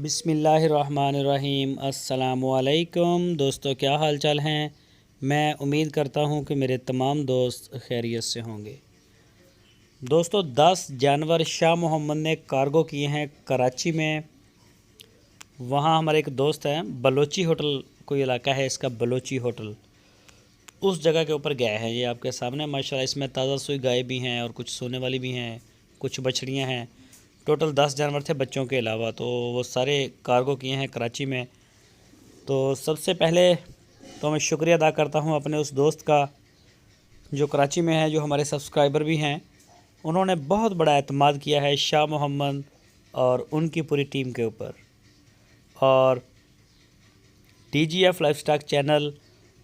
बिस्मिल्लाहिर्रहमानिर्रहीम। अस्सलामुअलैकुम दोस्तों, क्या हाल चाल हैं। मैं उम्मीद करता हूं कि मेरे तमाम दोस्त खैरियत से होंगे। दोस्तों, 10 जानवर शाह मोहम्मद ने कार्गो किए हैं कराची में। वहां हमारे एक दोस्त हैं, बलोची होटल कोई इलाका है इसका, बलोची होटल, उस जगह के ऊपर गए हैं। ये आपके सामने माशाल्लाह इसमें ताज़ा सुई गाय भी हैं और कुछ सोने वाली भी हैं, कुछ बछड़ियाँ हैं। टोटल 10 जानवर थे बच्चों के अलावा, तो वो सारे कार्गो किए हैं कराची में। तो सबसे पहले तो मैं शुक्रिया अदा करता हूँ अपने उस दोस्त का जो कराची में है, जो हमारे सब्सक्राइबर भी हैं। उन्होंने बहुत बड़ा एतमाद किया है शाह मोहम्मद और उनकी पूरी टीम के ऊपर, और TGF लाइफस्टाइल चैनल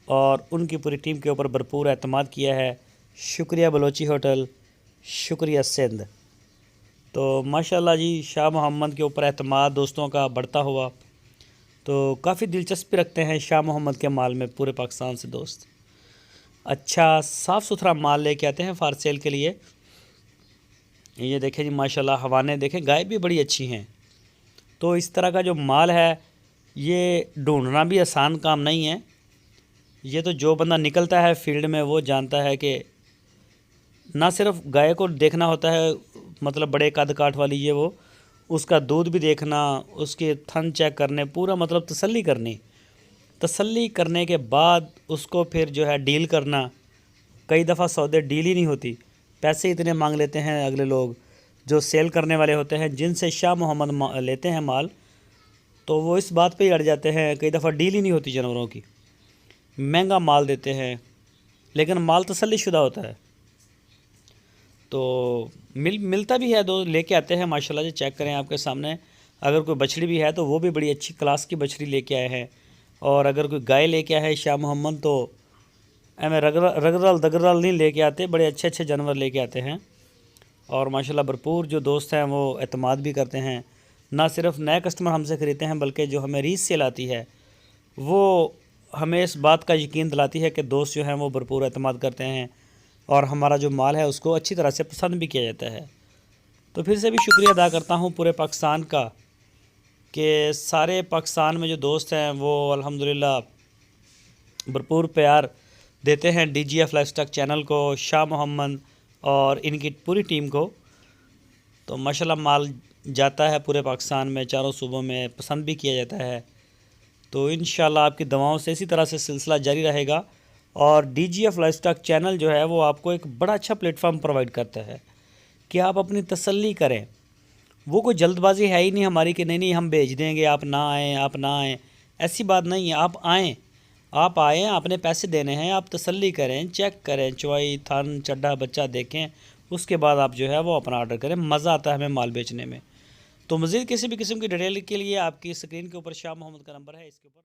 और उनकी पूरी टीम के ऊपर भरपूर एतमाद किया है। शुक्रिया बलोची होटल, शुक्रिया सिंध। तो माशाल्लाह जी, शाह मोहम्मद के ऊपर एतमाद दोस्तों का बढ़ता हुआ, तो काफ़ी दिलचस्पी रखते हैं शाह मोहम्मद के माल में पूरे पाकिस्तान से दोस्त। अच्छा साफ़ सुथरा माल लेके आते हैं फार सेल के लिए। ये देखें जी माशाल्लाह, हवाने देखें, गाय भी बड़ी अच्छी हैं। तो इस तरह का जो माल है ये ढूंढना भी आसान काम नहीं है। ये तो जो बंदा निकलता है फील्ड में वो जानता है कि ना सिर्फ गाय को देखना होता है, मतलब बड़े कद काठ वाली ये वो, उसका दूध भी देखना, उसके थन चेक करने, पूरा मतलब तसल्ली करने के बाद उसको फिर जो है डील करना। कई दफ़ा सौदे डील ही नहीं होती, पैसे इतने मांग लेते हैं अगले लोग जो सेल करने वाले होते हैं, जिनसे शाह मोहम्मद लेते हैं माल, तो वो इस बात पे ही अड़ जाते हैं। कई दफ़ा डील ही नहीं होती जानवरों की, महंगा माल देते हैं लेकिन माल तसल्लीशुदा होता है। तो मिलता भी है, दो लेके आते हैं माशाल्लाह जी। चेक करें आपके सामने, अगर कोई बछड़ी भी है तो वो भी बड़ी अच्छी क्लास की बछड़ी लेके आए हैं, और अगर कोई गाय लेके आए है शाह मोहम्मद तो एमें रगरल दगरल नहीं लेके आते, बड़े अच्छे अच्छे जानवर लेके आते हैं। और माशाल्लाह भरपूर जो दोस्त हैं वो एतमाद भी करते हैं। ना सिर्फ नए कस्टमर हमसे ख़रीदते हैं, बल्कि जो हमें रीस सेल आती है वो हमें इस बात का यकीन दिलाती है कि दोस्त जो हैं वो भरपूर एतमाद करते हैं और हमारा जो माल है उसको अच्छी तरह से पसंद भी किया जाता है। तो फिर से भी शुक्रिया अदा करता हूँ पूरे पाकिस्तान का, कि सारे पाकिस्तान में जो दोस्त हैं वो अल्हम्दुलिल्लाह भरपूर प्यार देते हैं DGF लाइफस्टाइल चैनल को, शाह मोहम्मद और इनकी पूरी टीम को। तो माशाल्लाह माल जाता है पूरे पाकिस्तान में, चारों सूबों में पसंद भी किया जाता है। तो इंशाल्लाह आपकी दवाओं से इसी तरह से सिलसिला जारी रहेगा। और DGF लाइफस्टाइल चैनल जो है वो आपको एक बड़ा अच्छा प्लेटफॉर्म प्रोवाइड करता है कि आप अपनी तसल्ली करें। वो कोई जल्दबाजी है ही नहीं हमारी कि नहीं नहीं हम भेज देंगे, आप ना आएँ, आप ना आएँ, ऐसी बात नहीं है। आप आएँ, आपने पैसे देने हैं, आप तसल्ली करें, चेक करें, चवाई थन चड्ढा बच्चा देखें, उसके बाद आप जो है वो अपना ऑर्डर करें। मज़ा आता है हमें माल बेचने में। तो मज़ीद किसी भी किस्म की डिटेल के लिए आपकी स्क्रीन के ऊपर शाह मोहम्मद का नंबर है, इसके ऊपर